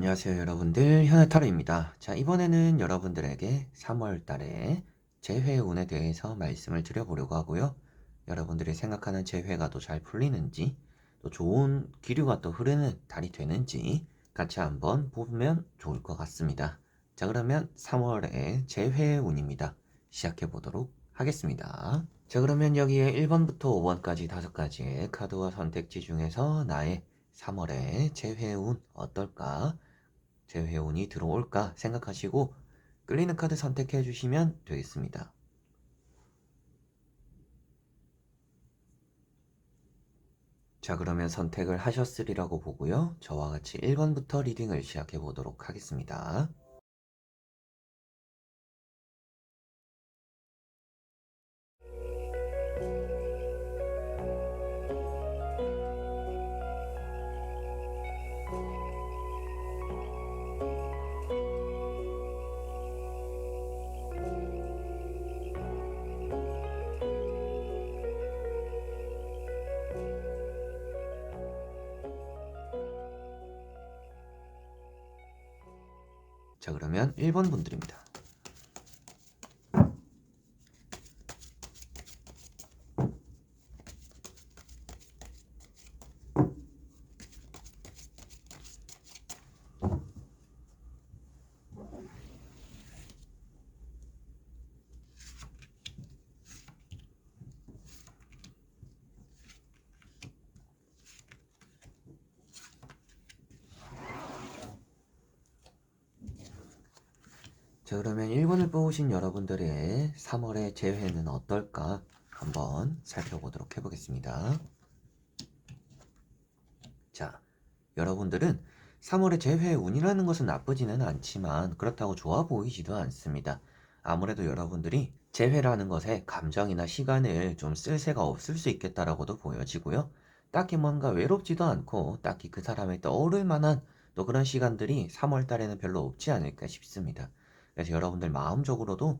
안녕하세요 여러분들, 현해타로입니다. 자, 이번에는 여러분들에게 3월 달에 재회운에 대해서 말씀을 드려보려고 하고요. 여러분들이 생각하는 재회가 또 잘 풀리는지, 또 좋은 기류가 또 흐르는 달이 되는지 같이 한번 보면 좋을 것 같습니다. 자, 그러면 3월의 재회운입니다. 시작해 보도록 하겠습니다. 자, 그러면 여기에 1번부터 5번까지 5가지의 카드와 선택지 중에서 나의 3월의 재회운 어떨까? 재회운이 들어올까 생각하시고 끌리는 카드 선택해 주시면 되겠습니다. 자, 그러면 선택을 하셨으리라고 보고요. 저와 같이 1번부터 리딩을 시작해 보도록 하겠습니다. 자, 그러면 1번 분들입니다. 자, 그러면 1번을 뽑으신 여러분들의 3월의 재회는 어떨까 한번 살펴보도록 해보겠습니다. 자, 여러분들은 3월의 재회 운이라는 것은 나쁘지는 않지만 그렇다고 좋아 보이지도 않습니다. 아무래도 여러분들이 재회라는 것에 감정이나 시간을 좀 쓸 새가 없을 수 있겠다라고도 보여지고요. 딱히 뭔가 외롭지도 않고 딱히 그 사람을 떠오를 만한 또 그런 시간들이 3월 달에는 별로 없지 않을까 싶습니다. 그래서 여러분들 마음적으로도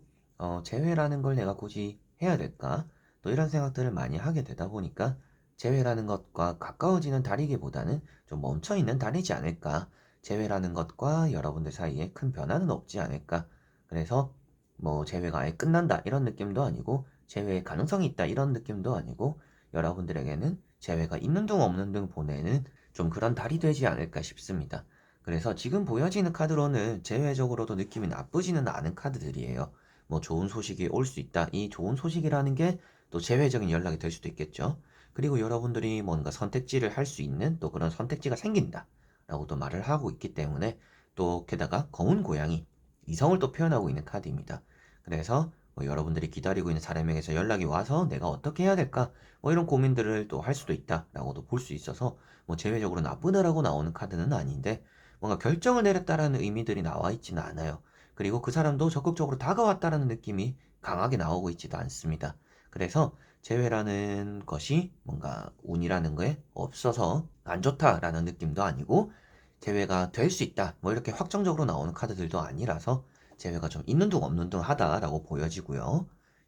재회라는 걸 내가 굳이 해야 될까? 또 이런 생각들을 많이 하게 되다 보니까 재회라는 것과 가까워지는 달이기보다는 좀 멈춰있는 달이지 않을까. 재회라는 것과 여러분들 사이에 큰 변화는 없지 않을까. 그래서 뭐 재회가 아예 끝난다 이런 느낌도 아니고 재회의 가능성이 있다 이런 느낌도 아니고 여러분들에게는 재회가 있는 둥 없는 둥 보내는 좀 그런 달이 되지 않을까 싶습니다. 그래서 지금 보여지는 카드로는 재회적으로도 느낌이 나쁘지는 않은 카드들이에요. 뭐 좋은 소식이 올 수 있다. 이 좋은 소식이라는 게 또 재회적인 연락이 될 수도 있겠죠. 그리고 여러분들이 뭔가 선택지를 할 수 있는 또 그런 선택지가 생긴다 라고 또 말을 하고 있기 때문에 또 게다가 검은 고양이 이성을 또 표현하고 있는 카드입니다. 그래서 뭐 여러분들이 기다리고 있는 사람에게서 연락이 와서 내가 어떻게 해야 될까 뭐 이런 고민들을 또 할 수도 있다 라고도 볼 수 있어서 뭐 제외적으로 나쁘다라고 나오는 카드는 아닌데 뭔가 결정을 내렸다라는 의미들이 나와 있지는 않아요. 그리고 그 사람도 적극적으로 다가왔다라는 느낌이 강하게 나오고 있지도 않습니다. 그래서 재회라는 것이 뭔가 운이라는 거에 없어서 안 좋다라는 느낌도 아니고 재회가 될 수 있다 뭐 이렇게 확정적으로 나오는 카드들도 아니라서 재회가 좀 있는 둥 없는 둥 하다라고 보여지고요.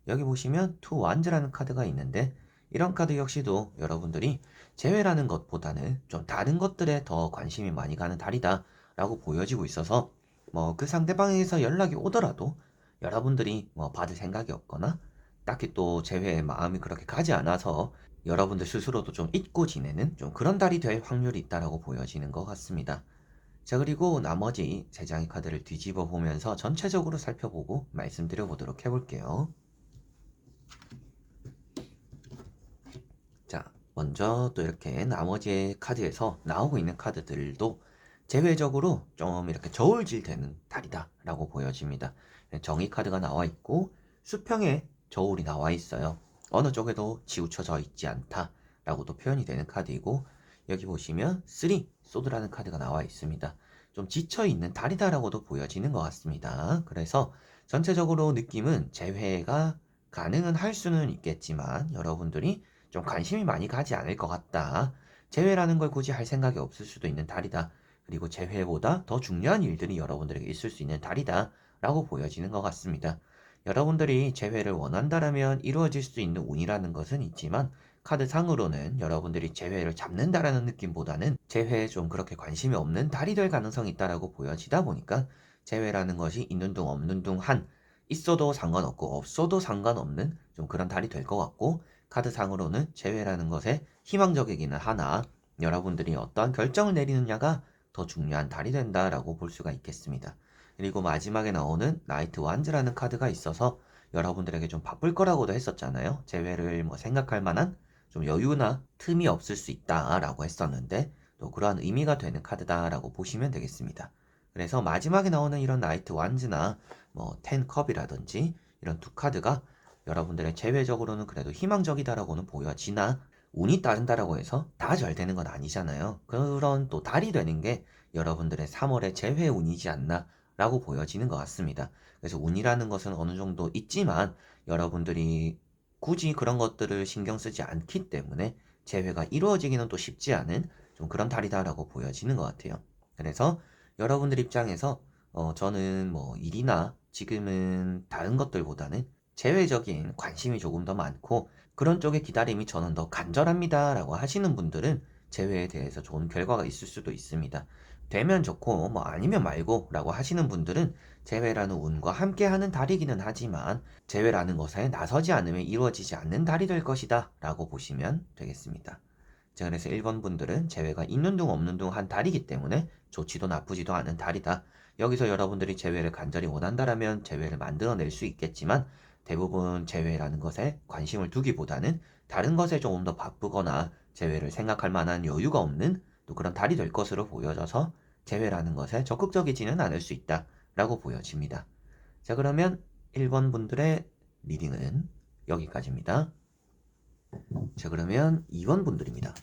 여기 보시면 투 완즈라는 카드가 있는데 이런 카드 역시도 여러분들이 재회라는 것보다는 좀 다른 것들에 더 관심이 많이 가는 달이다 라고 보여지고 있어서 뭐 그 상대방에게서 연락이 오더라도 여러분들이 뭐 받을 생각이 없거나 딱히 또 재회에 마음이 그렇게 가지 않아서 여러분들 스스로도 좀 잊고 지내는 좀 그런 달이 될 확률이 있다라고 보여지는 것 같습니다. 자, 그리고 나머지 세 장의 카드를 뒤집어 보면서 전체적으로 살펴보고 말씀드려 보도록 해볼게요. 자, 먼저 또 이렇게 나머지 카드에서 나오고 있는 카드들도 제외적으로 좀 이렇게 저울질 되는 달이다 라고 보여집니다. 정의 카드가 나와 있고 수평에 저울이 나와 있어요. 어느 쪽에도 치우쳐져 있지 않다 라고도 표현이 되는 카드이고 여기 보시면 3 소드라는 카드가 나와 있습니다. 좀 지쳐있는 달이다 라고도 보여지는 것 같습니다. 그래서 전체적으로 느낌은 재회가 가능은 할 수는 있겠지만 여러분들이 좀 관심이 많이 가지 않을 것 같다. 재회라는 걸 굳이 할 생각이 없을 수도 있는 달이다. 그리고 재회보다 더 중요한 일들이 여러분들에게 있을 수 있는 달이다. 라고 보여지는 것 같습니다. 여러분들이 재회를 원한다라면 이루어질 수 있는 운이라는 것은 있지만 카드 상으로는 여러분들이 재회를 잡는다라는 느낌보다는 재회에 좀 그렇게 관심이 없는 달이 될 가능성이 있다라고 보여지다 보니까 재회라는 것이 있는 둥 없는 둥 한 있어도 상관없고 없어도 상관없는 좀 그런 달이 될 것 같고, 카드 상으로는 재회라는 것에 희망적이기는 하나 여러분들이 어떠한 결정을 내리느냐가 더 중요한 달이 된다라고 볼 수가 있겠습니다. 그리고 마지막에 나오는 나이트 완즈라는 카드가 있어서 여러분들에게 좀 바쁠 거라고도 했었잖아요. 재회를 뭐 생각할 만한 좀 여유나 틈이 없을 수 있다라고 했었는데, 또 그러한 의미가 되는 카드다라고 보시면 되겠습니다. 그래서 마지막에 나오는 이런 나이트 완즈나 뭐 텐컵이라든지 이런 두 카드가 여러분들의 재회적으로는 그래도 희망적이다라고는 보여지나, 운이 따른다라고 해서 다 잘 되는 건 아니잖아요. 그런 또 달이 되는 게 여러분들의 3월의 재회 운이지 않나 라고 보여지는 것 같습니다. 그래서 운이라는 것은 어느 정도 있지만 여러분들이 굳이 그런 것들을 신경 쓰지 않기 때문에 재회가 이루어지기는 또 쉽지 않은 좀 그런 달이다라고 보여지는 것 같아요. 그래서 여러분들 입장에서 저는 뭐 일이나 지금은 다른 것들보다는 재회적인 관심이 조금 더 많고 그런 쪽의 기다림이 저는 더 간절합니다 라고 하시는 분들은 재회에 대해서 좋은 결과가 있을 수도 있습니다. 되면 좋고 뭐 아니면 말고 라고 하시는 분들은 재회라는 운과 함께하는 달이기는 하지만 재회라는 것에 나서지 않으면 이루어지지 않는 달이 될 것이다 라고 보시면 되겠습니다. 자, 그래서 1번 분들은 재회가 있는 둥 없는 둥 한 달이기 때문에 좋지도 나쁘지도 않은 달이다. 여기서 여러분들이 재회를 간절히 원한다라면 재회를 만들어낼 수 있겠지만 대부분 재회라는 것에 관심을 두기보다는 다른 것에 조금 더 바쁘거나 재회를 생각할 만한 여유가 없는 또 그런 달이 될 것으로 보여져서 재회라는 것에 적극적이지는 않을 수 있다라고 보여집니다. 자, 그러면 1번 분들의 리딩은 여기까지입니다. 자, 그러면 2번 분들입니다.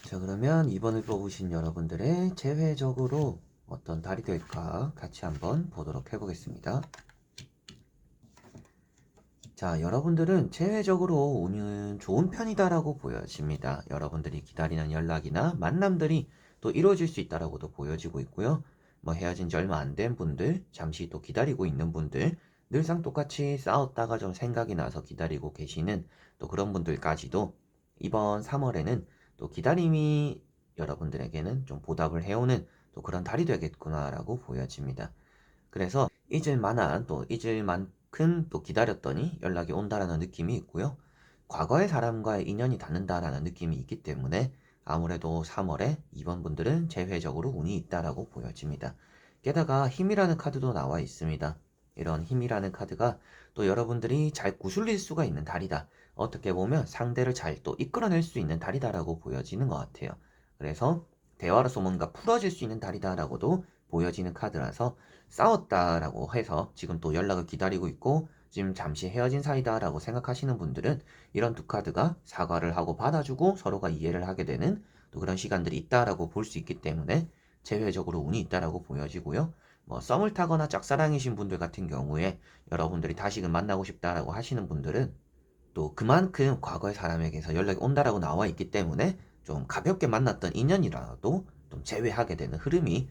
자, 그러면 2번을 뽑으신 여러분들의 재회적으로 어떤 달이 될까 같이 한번 보도록 해보겠습니다. 자, 여러분들은 재회적으로 운은 좋은 편이다라고 보여집니다. 여러분들이 기다리는 연락이나 만남들이 또 이루어질 수 있다라고도 보여지고 있고요. 뭐 헤어진 지 얼마 안 된 분들, 잠시 또 기다리고 있는 분들, 늘상 똑같이 싸웠다가 좀 생각이 나서 기다리고 계시는 또 그런 분들까지도 이번 3월에는 또 기다림이 여러분들에게는 좀 보답을 해오는 또 그런 달이 되겠구나라고 보여집니다. 그래서 잊을 만한 또 잊을 만큼 또 기다렸더니 연락이 온다라는 느낌이 있고요. 과거의 사람과의 인연이 닿는다라는 느낌이 있기 때문에 아무래도 3월에 2번 분들은 재회적으로 운이 있다라고 보여집니다. 게다가 힘이라는 카드도 나와 있습니다. 이런 힘이라는 카드가 또 여러분들이 잘 구슬릴 수가 있는 달이다. 어떻게 보면 상대를 잘 또 이끌어낼 수 있는 달이다라고 보여지는 것 같아요. 그래서 대화로서 뭔가 풀어질 수 있는 달이다라고도 보여지는 카드라서 싸웠다라고 해서 지금 또 연락을 기다리고 있고 지금 잠시 헤어진 사이다라고 생각하시는 분들은 이런 두 카드가 사과를 하고 받아주고 서로가 이해를 하게 되는 또 그런 시간들이 있다라고 볼 수 있기 때문에 재회적으로 운이 있다라고 보여지고요. 뭐 썸을 타거나 짝사랑이신 분들 같은 경우에 여러분들이 다시금 만나고 싶다라고 하시는 분들은 또 그만큼 과거의 사람에게서 연락이 온다라고 나와 있기 때문에 좀 가볍게 만났던 인연이라도 좀 재회하게 되는 흐름이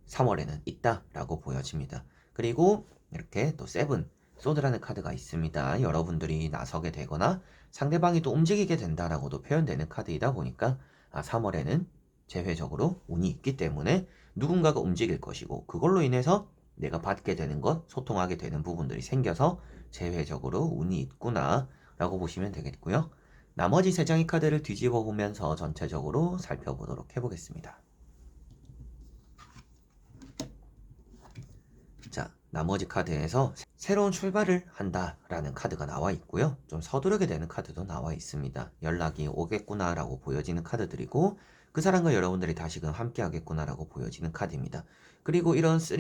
3월에는 있다라고 보여집니다. 그리고 이렇게 또 세븐 소드라는 카드가 있습니다. 여러분들이 나서게 되거나 상대방이 또 움직이게 된다라고도 표현되는 카드이다 보니까 3월에는 재회적으로 운이 있기 때문에 누군가가 움직일 것이고 그걸로 인해서 내가 받게 되는 것, 소통하게 되는 부분들이 생겨서 재회적으로 운이 있구나 라고 보시면 되겠고요. 나머지 3장의 카드를 뒤집어 보면서 전체적으로 살펴보도록 해보겠습니다. 자, 나머지 카드에서 새로운 출발을 한다라는 카드가 나와 있고요. 좀 서두르게 되는 카드도 나와 있습니다. 연락이 오겠구나라고 보여지는 카드들이고 그 사람과 여러분들이 다시금 함께 하겠구나라고 보여지는 카드입니다. 그리고 이런 3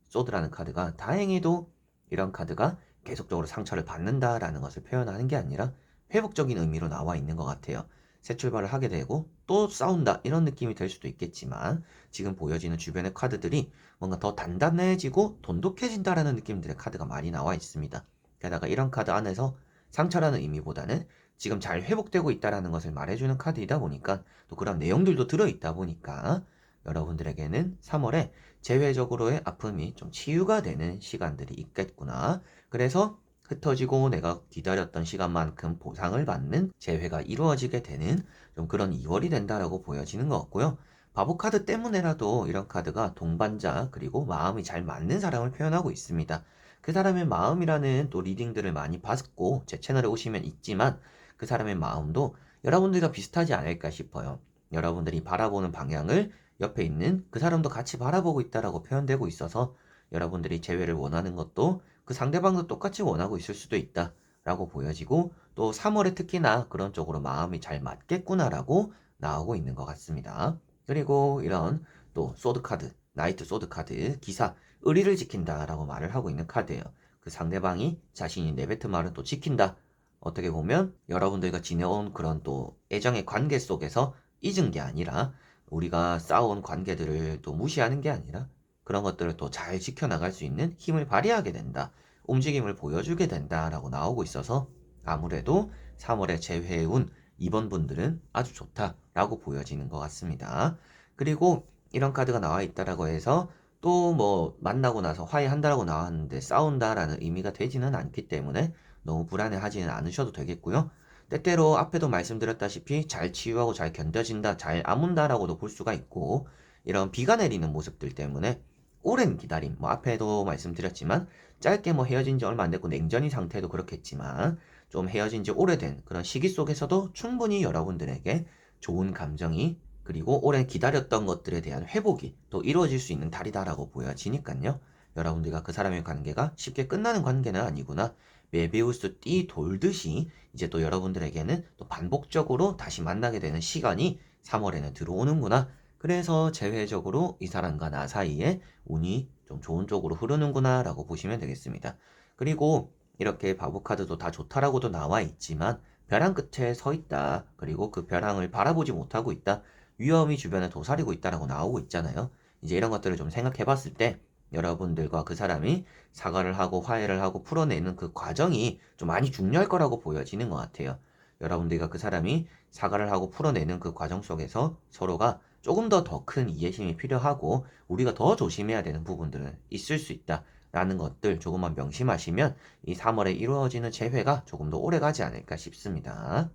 소드라는 카드가 다행히도 이런 카드가 계속적으로 상처를 받는다라는 것을 표현하는 게 아니라 회복적인 의미로 나와 있는 것 같아요. 새 출발을 하게 되고 또 싸운다 이런 느낌이 들 수도 있겠지만 지금 보여지는 주변의 카드들이 뭔가 더 단단해지고 돈독해진다라는 느낌들의 카드가 많이 나와 있습니다. 게다가 이런 카드 안에서 상처라는 의미보다는 지금 잘 회복되고 있다라는 것을 말해주는 카드이다 보니까 또 그런 내용들도 들어있다 보니까 여러분들에게는 3월에 재회적으로의 아픔이 좀 치유가 되는 시간들이 있겠구나. 그래서 흩어지고 내가 기다렸던 시간만큼 보상을 받는 재회가 이루어지게 되는 좀 그런 2월이 된다라고 보여지는 것 같고요. 바보 카드 때문에라도 이런 카드가 동반자 그리고 마음이 잘 맞는 사람을 표현하고 있습니다. 그 사람의 마음이라는 또 리딩들을 많이 받고 제 채널에 오시면 있지만 그 사람의 마음도 여러분들과 비슷하지 않을까 싶어요. 여러분들이 바라보는 방향을 옆에 있는 그 사람도 같이 바라보고 있다라고 표현되고 있어서 여러분들이 재회를 원하는 것도 그 상대방도 똑같이 원하고 있을 수도 있다라고 보여지고 또 3월에 특히나 그런 쪽으로 마음이 잘 맞겠구나라고 나오고 있는 것 같습니다. 그리고 이런 또 소드 카드, 나이트 소드 카드, 기사, 의리를 지킨다라고 말을 하고 있는 카드예요. 그 상대방이 자신이 내뱉은 말은 또 지킨다. 어떻게 보면 여러분들과 지내온 그런 또 애정의 관계 속에서 잊은 게 아니라 우리가 쌓아온 관계들을 또 무시하는 게 아니라 그런 것들을 또 잘 지켜나갈 수 있는 힘을 발휘하게 된다. 움직임을 보여주게 된다라고 나오고 있어서 아무래도 3월에 재회운 이번 분들은 아주 좋다라고 보여지는 것 같습니다. 그리고 이런 카드가 나와 있다라고 해서 또 뭐 만나고 나서 화해한다라고 나왔는데 싸운다라는 의미가 되지는 않기 때문에 너무 불안해하지는 않으셔도 되겠고요. 때때로 앞에도 말씀드렸다시피 잘 치유하고 잘 견뎌진다, 잘 아문다라고도 볼 수가 있고 이런 비가 내리는 모습들 때문에 오랜 기다림, 뭐 앞에도 말씀드렸지만 짧게 뭐 헤어진 지 얼마 안 됐고 냉전인 상태도 그렇겠지만 좀 헤어진 지 오래된 그런 시기 속에서도 충분히 여러분들에게 좋은 감정이 그리고 오래 기다렸던 것들에 대한 회복이 또 이루어질 수 있는 달이다라고 보여지니까요. 여러분들과 그 사람의 관계가 쉽게 끝나는 관계는 아니구나. 메비우스 띠 돌듯이 이제 또 여러분들에게는 또 반복적으로 다시 만나게 되는 시간이 3월에는 들어오는구나. 그래서 재회적으로 이 사람과 나 사이에 운이 좀 좋은 쪽으로 흐르는구나 라고 보시면 되겠습니다. 그리고 이렇게 바보 카드도 다 좋다라고도 나와 있지만 벼랑 끝에 서 있다. 그리고 그 벼랑을 바라보지 못하고 있다. 위험이 주변에 도사리고 있다라고 나오고 있잖아요. 이제 이런 것들을 좀 생각해 봤을 때 여러분들과 그 사람이 사과를 하고 화해를 하고 풀어내는 그 과정이 좀 많이 중요할 거라고 보여지는 것 같아요. 여러분들과 그 사람이 사과를 하고 풀어내는 그 과정 속에서 서로가 조금 더 큰 이해심이 필요하고 우리가 더 조심해야 되는 부분들은 있을 수 있다라는 것들 조금만 명심하시면 이 3월에 이루어지는 재회가 조금 더 오래 가지 않을까 싶습니다.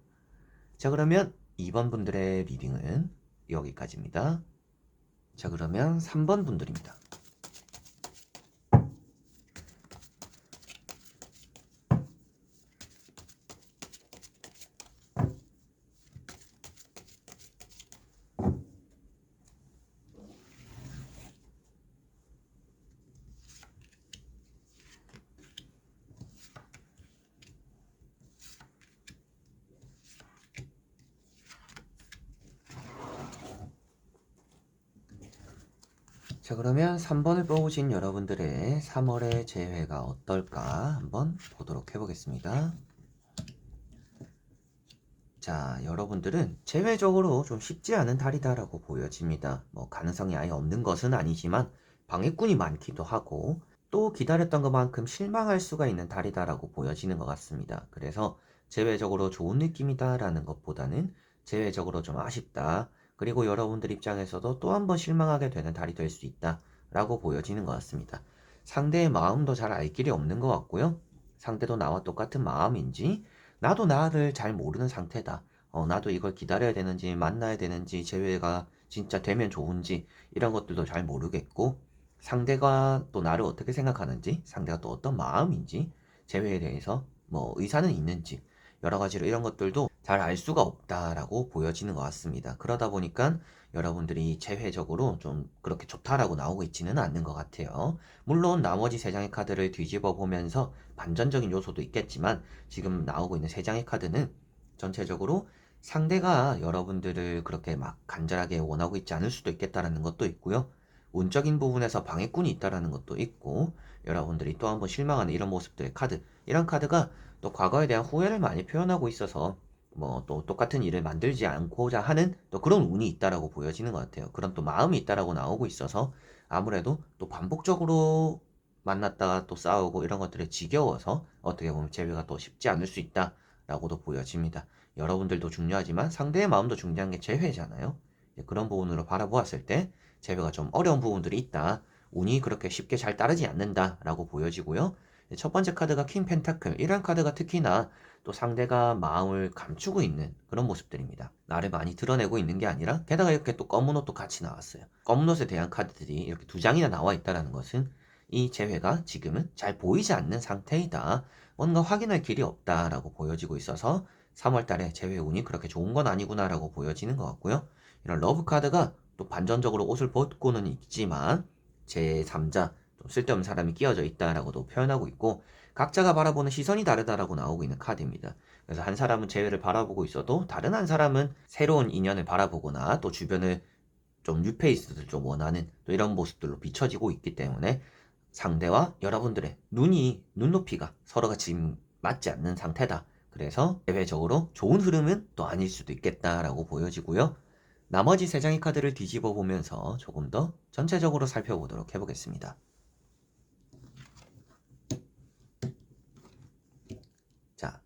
자, 그러면 2번 분들의 리딩은 여기까지입니다. 자, 그러면 3번 분들입니다. 자, 그러면 3번을 뽑으신 여러분들의 3월의 재회가 어떨까 한번 보도록 해보겠습니다. 자, 여러분들은 재회적으로 좀 쉽지 않은 달이다라고 보여집니다. 뭐 가능성이 아예 없는 것은 아니지만 방해꾼이 많기도 하고 또 기다렸던 것만큼 실망할 수가 있는 달이다라고 보여지는 것 같습니다. 그래서 재회적으로 좋은 느낌이다라는 것보다는 재회적으로 좀 아쉽다. 그리고 여러분들 입장에서도 또 한 번 실망하게 되는 달이 될 수 있다라고 보여지는 것 같습니다. 상대의 마음도 잘 알 길이 없는 것 같고요. 상대도 나와 똑같은 마음인지 나도 나를 잘 모르는 상태다. 나도 이걸 기다려야 되는지 만나야 되는지 재회가 진짜 되면 좋은지 이런 것들도 잘 모르겠고 상대가 또 나를 어떻게 생각하는지 상대가 또 어떤 마음인지 재회에 대해서 뭐 의사는 있는지 여러 가지로 이런 것들도 잘 알 수가 없다라고 보여지는 것 같습니다. 그러다 보니까 여러분들이 재회적으로 좀 그렇게 좋다라고 나오고 있지는 않는 것 같아요. 물론 나머지 세 장의 카드를 뒤집어 보면서 반전적인 요소도 있겠지만 지금 나오고 있는 세 장의 카드는 전체적으로 상대가 여러분들을 그렇게 막 간절하게 원하고 있지 않을 수도 있겠다라는 것도 있고요. 운적인 부분에서 방해꾼이 있다라는 것도 있고, 여러분들이 또 한번 실망하는 이런 모습들의 카드, 이런 카드가 또 과거에 대한 후회를 많이 표현하고 있어서 뭐 또 똑같은 일을 만들지 않고자 하는 또 그런 운이 있다라고 보여지는 것 같아요. 그런 또 마음이 있다라고 나오고 있어서 아무래도 또 반복적으로 만났다가 또 싸우고 이런 것들에 지겨워서 어떻게 보면 재회가 또 쉽지 않을 수 있다라고도 보여집니다. 여러분들도 중요하지만 상대의 마음도 중요한 게 재회잖아요. 그런 부분으로 바라보았을 때 재회가 좀 어려운 부분들이 있다. 운이 그렇게 쉽게 잘 따르지 않는다라고 보여지고요. 첫 번째 카드가 킹 펜타클. 이런 카드가 특히나 또 상대가 마음을 감추고 있는 그런 모습들입니다. 나를 많이 드러내고 있는 게 아니라 게다가 이렇게 또 검은 옷도 같이 나왔어요. 검은 옷에 대한 카드들이 이렇게 두 장이나 나와 있다는 것은 이 재회가 지금은 잘 보이지 않는 상태이다. 뭔가 확인할 길이 없다라고 보여지고 있어서 3월 달에 재회 운이 그렇게 좋은 건 아니구나라고 보여지는 것 같고요. 이런 러브 카드가 또 반전적으로 옷을 벗고는 있지만 제3자, 좀 쓸데없는 사람이 끼어져 있다라고도 표현하고 있고, 각자가 바라보는 시선이 다르다라고 나오고 있는 카드입니다. 그래서 한 사람은 재회를 바라보고 있어도 다른 한 사람은 새로운 인연을 바라보거나 또 주변을 좀 뉴페이스를 좀 원하는 또 이런 모습들로 비춰지고 있기 때문에 상대와 여러분들의 눈높이가 서로가 지금 맞지 않는 상태다. 그래서 대외적으로 좋은 흐름은 또 아닐 수도 있겠다라고 보여지고요. 나머지 세 장의 카드를 뒤집어 보면서 조금 더 전체적으로 살펴보도록 해보겠습니다. 자,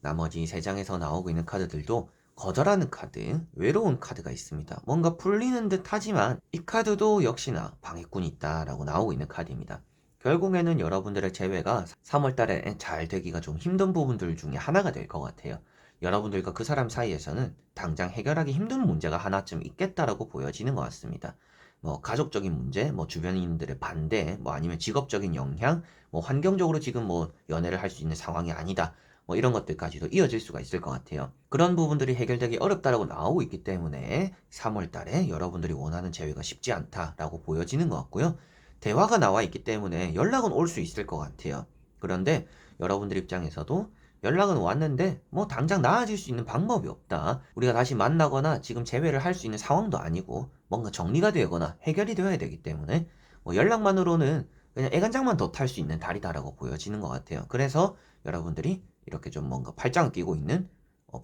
나머지 세 장에서 나오고 있는 카드들도 거절하는 카드, 외로운 카드가 있습니다. 뭔가 풀리는 듯 하지만 이 카드도 역시나 방해꾼이 있다라고 나오고 있는 카드입니다. 결국에는 여러분들의 재회가 3월 달에 잘 되기가 좀 힘든 부분들 중에 하나가 될 것 같아요. 여러분들과 그 사람 사이에서는 당장 해결하기 힘든 문제가 하나쯤 있겠다라고 보여지는 것 같습니다. 뭐 가족적인 문제, 뭐 주변인들의 반대, 뭐 아니면 직업적인 영향, 뭐 환경적으로 지금 뭐 연애를 할 수 있는 상황이 아니다. 뭐 이런 것들까지도 이어질 수가 있을 것 같아요. 그런 부분들이 해결되기 어렵다라고 나오고 있기 때문에 3월 달에 여러분들이 원하는 재회가 쉽지 않다라고 보여지는 것 같고요. 대화가 나와 있기 때문에 연락은 올 수 있을 것 같아요. 그런데 여러분들 입장에서도 연락은 왔는데 뭐 당장 나아질 수 있는 방법이 없다. 우리가 다시 만나거나 지금 재회를 할 수 있는 상황도 아니고 뭔가 정리가 되거나 해결이 되어야 되기 때문에 뭐 연락만으로는 그냥 애간장만 더 탈 수 있는 달이다라고 보여지는 것 같아요. 그래서 여러분들이 이렇게 좀 뭔가 팔짱을 끼고 있는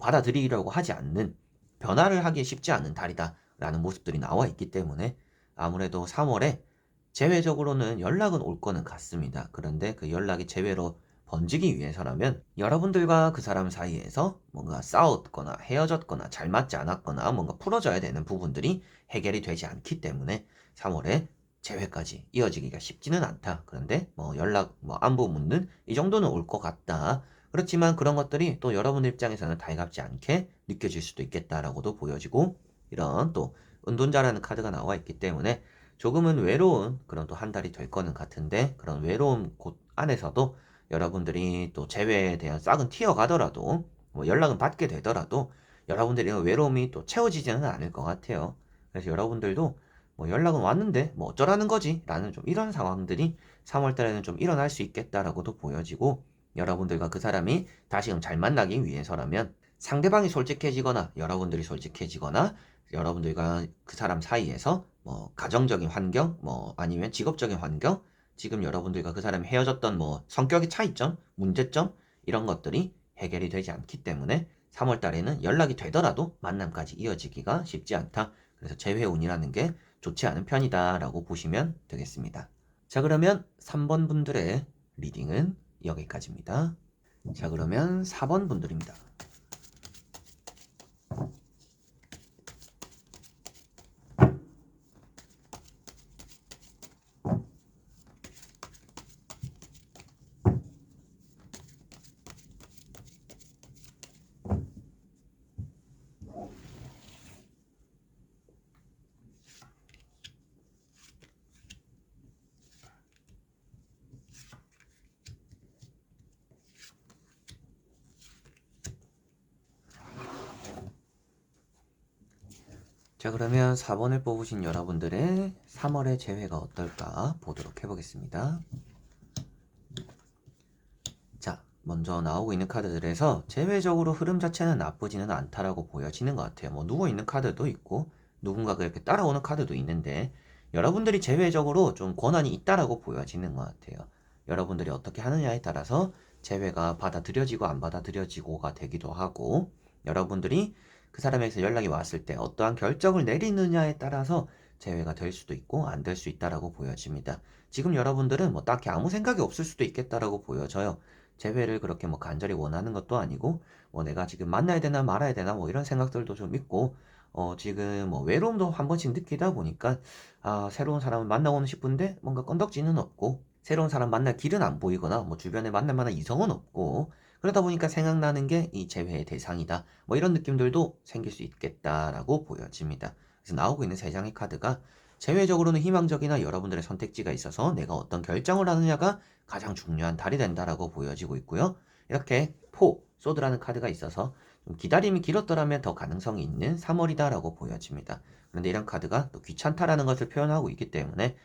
받아들이려고 하지 않는 변화를 하기 쉽지 않은 달이다라는 모습들이 나와 있기 때문에 아무래도 3월에 재회적으로는 연락은 올 거는 같습니다. 그런데 그 연락이 재회로 번지기 위해서라면 여러분들과 그 사람 사이에서 뭔가 싸웠거나 헤어졌거나 잘 맞지 않았거나 뭔가 풀어져야 되는 부분들이 해결이 되지 않기 때문에 3월에 재회까지 이어지기가 쉽지는 않다. 그런데 뭐 연락, 뭐 안부 묻는 이 정도는 올 것 같다. 그렇지만 그런 것들이 또 여러분 입장에서는 달갑지 않게 느껴질 수도 있겠다라고도 보여지고, 이런 또 은둔자라는 카드가 나와 있기 때문에 조금은 외로운 그런 또 한 달이 될 거는 같은데, 그런 외로운 곳 안에서도 여러분들이 또 재회에 대한 싹은 튀어가더라도 뭐 연락은 받게 되더라도 여러분들의 외로움이 또 채워지지는 않을 것 같아요. 그래서 여러분들도 뭐 연락은 왔는데 뭐 어쩌라는 거지? 라는 좀 이런 상황들이 3월 달에는 좀 일어날 수 있겠다라고도 보여지고, 여러분들과 그 사람이 다시금 잘 만나기 위해서라면 상대방이 솔직해지거나 여러분들이 솔직해지거나 여러분들과 그 사람 사이에서 뭐 가정적인 환경, 뭐 아니면 직업적인 환경, 지금 여러분들과 그 사람이 헤어졌던 뭐 성격의 차이점, 문제점 이런 것들이 해결이 되지 않기 때문에 3월 달에는 연락이 되더라도 만남까지 이어지기가 쉽지 않다. 그래서 재회운이라는 게 좋지 않은 편이다라고 보시면 되겠습니다. 자, 그러면 3번 분들의 리딩은 여기까지입니다. 자, 그러면 4번 분들입니다. 자, 그러면 4번을 뽑으신 여러분들의 3월의 재회가 어떨까 보도록 해보겠습니다. 자, 먼저 나오고 있는 카드들에서 재회적으로 흐름 자체는 나쁘지는 않다라고 보여지는 것 같아요. 뭐 누워있는 카드도 있고 누군가가 이렇게 따라오는 카드도 있는데, 여러분들이 제외적으로 좀 권한이 있다라고 보여지는 것 같아요. 여러분들이 어떻게 하느냐에 따라서 제외가 받아들여지고 안 받아들여지고가 되기도 하고, 여러분들이 그 사람에게서 연락이 왔을 때 어떠한 결정을 내리느냐에 따라서 제외가 될 수도 있고 안 될 수 있다라고 보여집니다. 지금 여러분들은 뭐 딱히 아무 생각이 없을 수도 있겠다라고 보여져요. 재회를 그렇게 뭐 간절히 원하는 것도 아니고, 뭐 내가 지금 만나야 되나 말아야 되나 뭐 이런 생각들도 좀 있고, 지금 뭐 외로움도 한 번씩 느끼다 보니까, 새로운 사람을 만나고는 싶은데 뭔가 건덕지는 없고, 새로운 사람 만날 길은 안 보이거나, 뭐 주변에 만날 만한 이성은 없고, 그러다 보니까 생각나는 게 이 재회의 대상이다. 뭐 이런 느낌들도 생길 수 있겠다라고 보여집니다. 그래서 나오고 있는 세 장의 카드가 재회적으로는 희망적이나 여러분들의 선택지가 있어서 내가 어떤 결정을 하느냐가 가장 중요한 달이 된다라고 보여지고 있고요. 이렇게 소드라는 카드가 있어서 좀 기다림이 길었더라면 더 가능성이 있는 3월이다라고 보여집니다. 그런데 이런 카드가 또 귀찮다라는 것을 표현하고 있기 때문에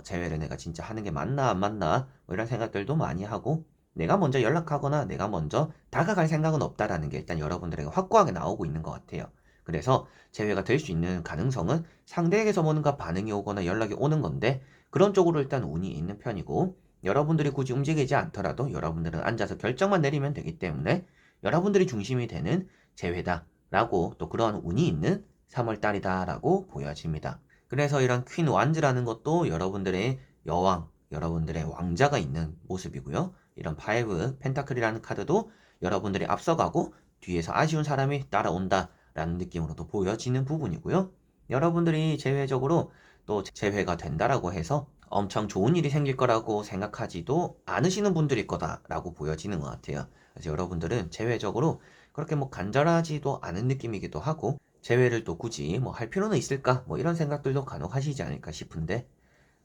재회를 내가 진짜 하는 게 맞나 안 맞나 뭐 이런 생각들도 많이 하고, 내가 먼저 연락하거나 내가 먼저 다가갈 생각은 없다라는 게 일단 여러분들에게 확고하게 나오고 있는 것 같아요. 그래서 재회가 될 수 있는 가능성은 상대에게서 뭔가 반응이 오거나 연락이 오는 건데, 그런 쪽으로 일단 운이 있는 편이고, 여러분들이 굳이 움직이지 않더라도 여러분들은 앉아서 결정만 내리면 되기 때문에 여러분들이 중심이 되는 재회다라고, 또 그런 운이 있는 3월달이다라고 보여집니다. 그래서 이런 퀸 완즈라는 것도 여러분들의 여왕, 여러분들의 왕자가 있는 모습이고요. 이런 파이브 펜타클이라는 카드도 여러분들이 앞서가고 뒤에서 아쉬운 사람이 따라온다라는 느낌으로도 보여지는 부분이고요. 여러분들이 제외적으로 또 재회가 된다라고 해서 엄청 좋은 일이 생길 거라고 생각하지도 않으시는 분들일 거다라고 보여지는 것 같아요. 그래서 여러분들은 재회적으로 그렇게 뭐 간절하지도 않은 느낌이기도 하고, 재회를 또 굳이 뭐 할 필요는 있을까? 뭐 이런 생각들도 간혹 하시지 않을까 싶은데,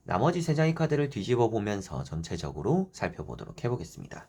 나머지 세 장의 카드를 뒤집어 보면서 전체적으로 살펴보도록 해보겠습니다.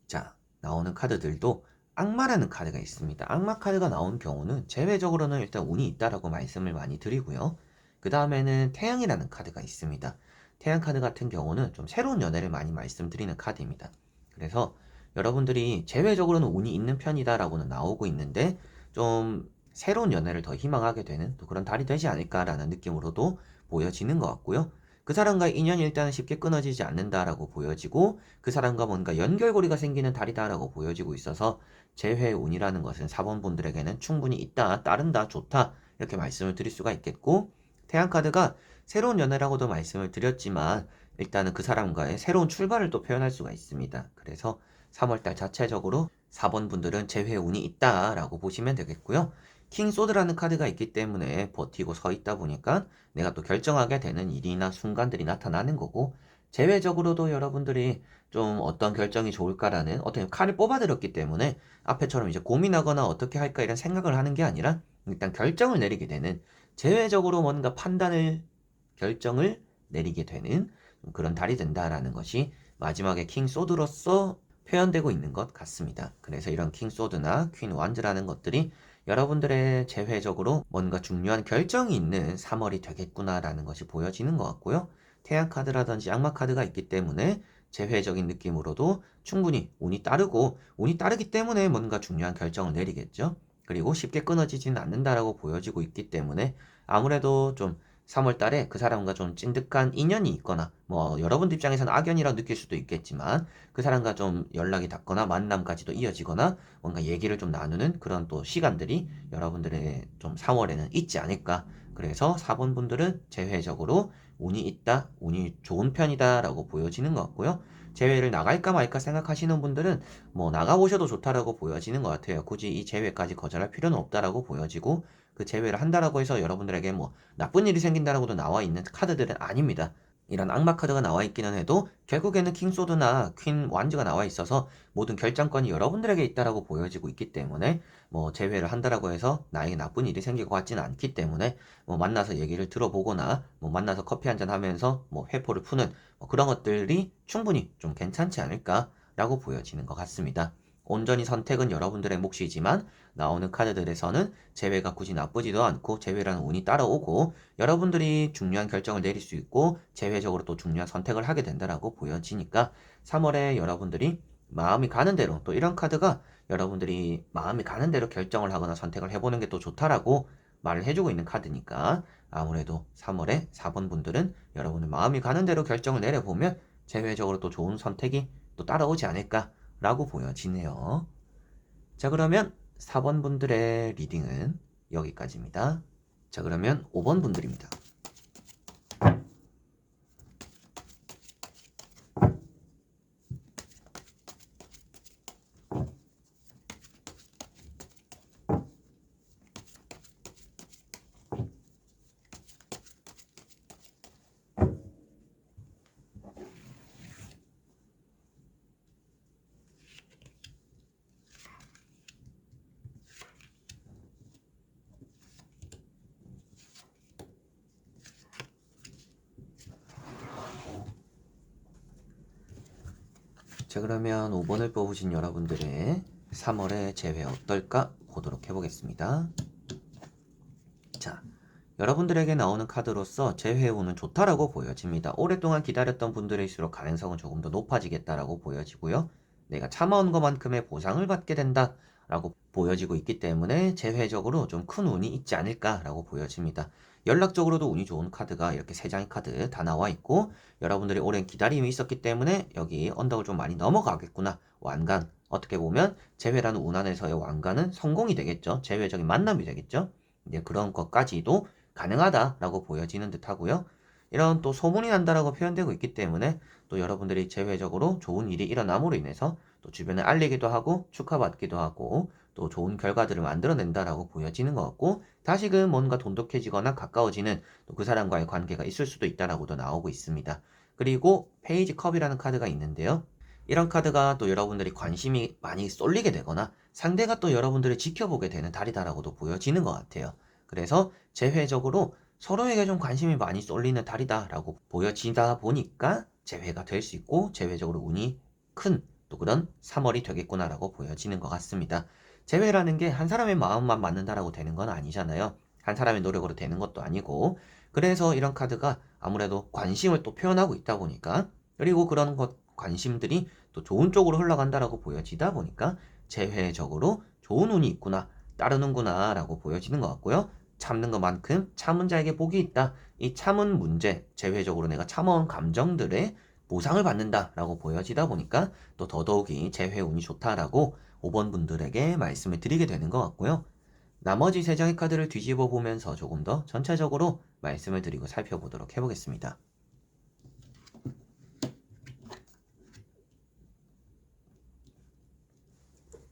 자, 나오는 카드들도 악마라는 카드가 있습니다. 악마 카드가 나온 경우는 제외적으로는 일단 운이 있다라고 말씀을 많이 드리고요. 그 다음에는 태양이라는 카드가 있습니다. 태양 카드 같은 경우는 좀 새로운 연애를 많이 말씀드리는 카드입니다. 그래서 여러분들이 제외적으로는 운이 있는 편이다라고는 나오고 있는데, 좀 새로운 연애를 더 희망하게 되는 또 그런 달이 되지 않을까라는 느낌으로도 보여지는 것 같고요. 그 사람과의 인연이 일단은 쉽게 끊어지지 않는다라고 보여지고, 그 사람과 뭔가 연결고리가 생기는 달이다라고 보여지고 있어서 재회운이라는 것은 4번 분들에게는 충분히 있다, 따른다, 좋다 이렇게 말씀을 드릴 수가 있겠고, 태양카드가 새로운 연애라고도 말씀을 드렸지만 일단은 그 사람과의 새로운 출발을 또 표현할 수가 있습니다. 그래서 3월달 자체적으로 4번 분들은 재회운이 있다라고 보시면 되겠고요. 킹소드라는 카드가 있기 때문에 버티고 서 있다 보니까 내가 또 결정하게 되는 일이나 순간들이 나타나는 거고, 제외적으로도 여러분들이 좀 어떤 결정이 좋을까라는 어떤 칼을 뽑아들였기 때문에 앞에처럼 이제 고민하거나 어떻게 할까 이런 생각을 하는 게 아니라 일단 결정을 내리게 되는, 제외적으로 뭔가 결정을 내리게 되는 그런 달이 된다라는 것이 마지막에 킹 소드로서 표현되고 있는 것 같습니다. 그래서 이런 킹 소드나 퀸 완즈라는 것들이 여러분들의 재회적으로 뭔가 중요한 결정이 있는 3월이 되겠구나라는 것이 보여지는 것 같고요. 태양 카드라든지 악마 카드가 있기 때문에 재회적인 느낌으로도 충분히 운이 따르고, 운이 따르기 때문에 뭔가 중요한 결정을 내리겠죠. 그리고 쉽게 끊어지지는 않는다라고 보여지고 있기 때문에 아무래도 좀 3월 달에 그 사람과 좀 찐득한 인연이 있거나, 뭐 여러분들 입장에서는 악연이라고 느낄 수도 있겠지만 그 사람과 좀 연락이 닿거나 만남까지도 이어지거나 뭔가 얘기를 좀 나누는 그런 또 시간들이 여러분들의 좀 3월에는 있지 않을까. 그래서 4번 분들은 재회적으로 운이 있다, 운이 좋은 편이다라고 보여지는 것 같고요. 재회를 나갈까 말까 생각하시는 분들은 뭐 나가보셔도 좋다라고 보여지는 것 같아요. 굳이 이 재회까지 거절할 필요는 없다라고 보여지고, 그 제외를 한다라고 해서 여러분들에게 뭐 나쁜 일이 생긴다라고도 나와 있는 카드들은 아닙니다. 이런 악마 카드가 나와 있기는 해도 결국에는 킹소드나 퀸 완즈가 나와 있어서 모든 결정권이 여러분들에게 있다라고 보여지고 있기 때문에, 뭐 제외를 한다라고 해서 나에게 나쁜 일이 생길 것 같지는 않기 때문에, 뭐 만나서 얘기를 들어보거나 뭐 만나서 커피 한잔 하면서 뭐 회포를 푸는 뭐 그런 것들이 충분히 좀 괜찮지 않을까라고 보여지는 것 같습니다. 온전히 선택은 여러분들의 몫이지만 나오는 카드들에서는 재회가 굳이 나쁘지도 않고 재회라는 운이 따라오고 여러분들이 중요한 결정을 내릴 수 있고 재회적으로 또 중요한 선택을 하게 된다라고 보여지니까 3월에 여러분들이 마음이 가는 대로, 또 이런 카드가 여러분들이 마음이 가는 대로 결정을 하거나 선택을 해보는 게 또 좋다라고 말을 해주고 있는 카드니까 아무래도 3월에 4번 분들은 여러분의 마음이 가는 대로 결정을 내려보면 제외적으로 또 좋은 선택이 또 따라오지 않을까라고 보여지네요. 자, 그러면 4번 분들의 리딩은 여기까지입니다. 자, 그러면 5번 분들입니다. 자, 그러면 5번을 뽑으신 여러분들의 3월의 재회 어떨까 보도록 해보겠습니다. 자, 여러분들에게 나오는 카드로서 재회운은 좋다라고 보여집니다. 오랫동안 기다렸던 분들일수록 가능성은 조금 더 높아지겠다라고 보여지고요. 내가 참아온 것만큼의 보상을 받게 된다라고 보여지고 있기 때문에 재회적으로 좀 큰 운이 있지 않을까라고 보여집니다. 연락적으로도 운이 좋은 카드가 이렇게 3장의 카드 다 나와 있고, 여러분들이 오랜 기다림이 있었기 때문에 여기 언덕을 좀 많이 넘어가겠구나. 완간, 어떻게 보면 재회라는 운 안에서의 완간은 성공이 되겠죠. 재회적인 만남이 되겠죠. 이제 그런 것까지도 가능하다라고 보여지는 듯 하고요. 이런 또 소문이 난다라고 표현되고 있기 때문에 또 여러분들이 재회적으로 좋은 일이 일어남으로 인해서 또 주변에 알리기도 하고 축하받기도 하고 또 좋은 결과들을 만들어낸다라고 보여지는 것 같고, 다시금 뭔가 돈독해지거나 가까워지는 또 그 사람과의 관계가 있을 수도 있다라고도 나오고 있습니다. 그리고 페이지 컵이라는 카드가 있는데요. 이런 카드가 또 여러분들이 관심이 많이 쏠리게 되거나 상대가 또 여러분들을 지켜보게 되는 달이다라고도 보여지는 것 같아요. 그래서 재회적으로 서로에게 좀 관심이 많이 쏠리는 달이다라고 보여지다 보니까 재회가 될 수 있고 재회적으로 운이 큰 또 그런 3월이 되겠구나라고 보여지는 것 같습니다. 재회라는 게 한 사람의 마음만 맞는다라고 되는 건 아니잖아요. 한 사람의 노력으로 되는 것도 아니고, 그래서 이런 카드가 아무래도 관심을 또 표현하고 있다 보니까, 그리고 그런 것 관심들이 또 좋은 쪽으로 흘러간다라고 보여지다 보니까 재회적으로 좋은 운이 있구나, 따르는구나 라고 보여지는 것 같고요. 참는 것만큼 참은 자에게 복이 있다. 이 참은 문제, 재회적으로 내가 참아온 감정들의 보상을 받는다라고 보여지다 보니까 또 더더욱이 재회 운이 좋다라고 5번 분들에게 말씀을 드리게 되는 것 같고요. 나머지 3장의 카드를 뒤집어 보면서 조금 더 전체적으로 말씀을 드리고 살펴보도록 해보겠습니다.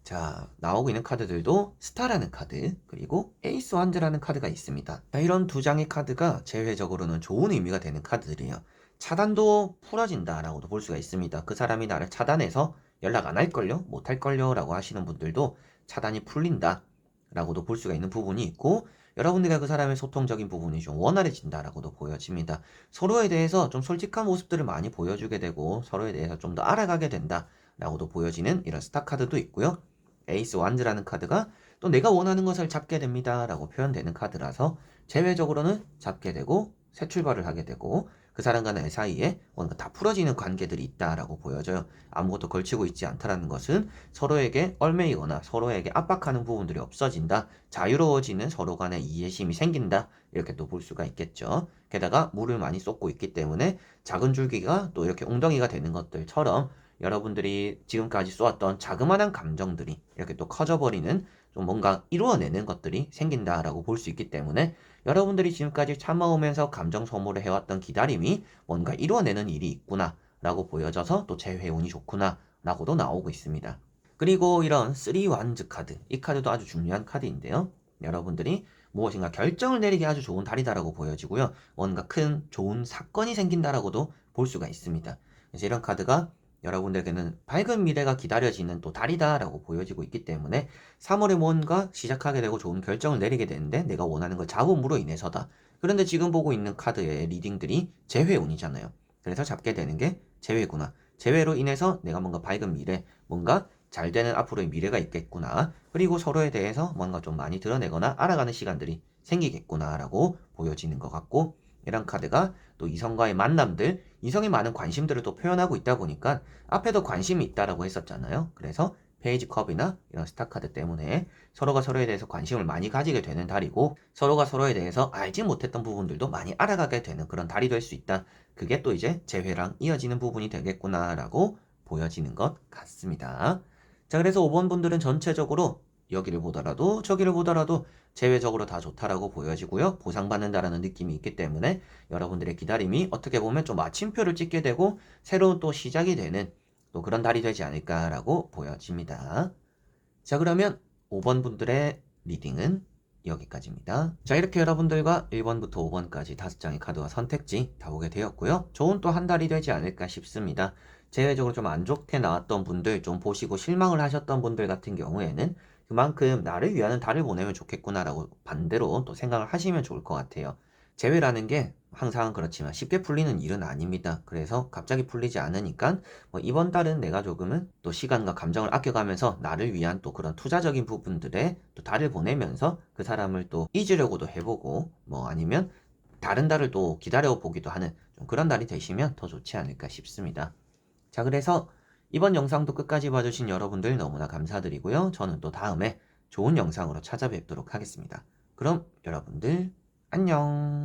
자, 나오고 있는 카드들도 스타라는 카드, 그리고 에이스 완즈라는 카드가 있습니다. 자, 이런 2장의 카드가 제외적으로는 좋은 의미가 되는 카드들이에요. 차단도 풀어진다라고도 볼 수가 있습니다. 그 사람이 나를 차단해서 연락 안 할걸요? 못 할걸요? 라고 하시는 분들도 차단이 풀린다 라고도 볼 수가 있는 부분이 있고, 여러분들과 그 사람의 소통적인 부분이 좀 원활해진다라고도 보여집니다. 서로에 대해서 좀 솔직한 모습들을 많이 보여주게 되고 서로에 대해서 좀 더 알아가게 된다라고도 보여지는 이런 스타 카드도 있고요. 에이스 완즈라는 카드가 또 내가 원하는 것을 잡게 됩니다 라고 표현되는 카드라서 제외적으로는 잡게 되고 새 출발을 하게 되고 그 사람과 내 사이에 뭔가 다 풀어지는 관계들이 있다라고 보여져요. 아무것도 걸치고 있지 않다라는 것은 서로에게 얽매이거나 서로에게 압박하는 부분들이 없어진다, 자유로워지는 서로 간의 이해심이 생긴다, 이렇게 또 볼 수가 있겠죠. 게다가 물을 많이 쏟고 있기 때문에 작은 줄기가 또 이렇게 웅덩이가 되는 것들처럼 여러분들이 지금까지 쏘았던 자그마한 감정들이 이렇게 또 커져버리는, 좀 뭔가 이루어내는 것들이 생긴다라고 볼 수 있기 때문에 여러분들이 지금까지 참아오면서 감정 소모를 해왔던 기다림이 뭔가 이루어내는 일이 있구나 라고 보여져서 또 재회운이 좋구나 라고도 나오고 있습니다. 그리고 이런 3완즈 카드, 이 카드도 아주 중요한 카드인데요. 여러분들이 무엇인가 결정을 내리기 아주 좋은 달이다라고 보여지고요. 뭔가 큰 좋은 사건이 생긴다라고도 볼 수가 있습니다. 그래서 이런 카드가 여러분들에게는 밝은 미래가 기다려지는 또 달이다라고 보여지고 있기 때문에 3월에 뭔가 시작하게 되고 좋은 결정을 내리게 되는데 내가 원하는 걸 잡음으로 인해서다. 그런데 지금 보고 있는 카드의 리딩들이 재회운이잖아요. 그래서 잡게 되는 게 재회구나. 재회로 인해서 내가 뭔가 밝은 미래, 뭔가 잘 되는 앞으로의 미래가 있겠구나. 그리고 서로에 대해서 뭔가 좀 많이 드러내거나 알아가는 시간들이 생기겠구나라고 보여지는 것 같고, 이런 카드가 또 이성과의 만남들, 이성에 많은 관심들을 또 표현하고 있다 보니까 앞에도 관심이 있다라고 했었잖아요. 그래서 페이지 컵이나 이런 스타 카드 때문에 서로가 서로에 대해서 관심을 많이 가지게 되는 달이고, 서로가 서로에 대해서 알지 못했던 부분들도 많이 알아가게 되는 그런 달이 될 수 있다. 그게 또 이제 재회랑 이어지는 부분이 되겠구나라고 보여지는 것 같습니다. 자, 그래서 5번 분들은 전체적으로 여기를 보더라도 저기를 보더라도 제외적으로 다 좋다라고 보여지고요. 보상받는다라는 느낌이 있기 때문에 여러분들의 기다림이 어떻게 보면 좀 마침표를 찍게 되고 새로운 또 시작이 되는 또 그런 달이 되지 않을까라고 보여집니다. 자, 그러면 5번 분들의 리딩은 여기까지입니다. 자, 이렇게 여러분들과 1번부터 5번까지 5장의 카드와 선택지 다 보게 되었고요. 좋은 또 한 달이 되지 않을까 싶습니다. 제외적으로 좀 안 좋게 나왔던 분들, 좀 보시고 실망을 하셨던 분들 같은 경우에는 그만큼 나를 위하는 달을 보내면 좋겠구나라고 반대로 또 생각을 하시면 좋을 것 같아요. 재회라는 게 항상 그렇지만 쉽게 풀리는 일은 아닙니다. 그래서 갑자기 풀리지 않으니까 뭐 이번 달은 내가 조금은 또 시간과 감정을 아껴가면서 나를 위한 또 그런 투자적인 부분들에 또 달을 보내면서 그 사람을 또 잊으려고도 해보고, 뭐 아니면 다른 달을 또 기다려 보기도 하는 좀 그런 달이 되시면 더 좋지 않을까 싶습니다. 자, 그래서 이번 영상도 끝까지 봐주신 여러분들 너무나 감사드리고요. 저는 또 다음에 좋은 영상으로 찾아뵙도록 하겠습니다. 그럼 여러분들 안녕.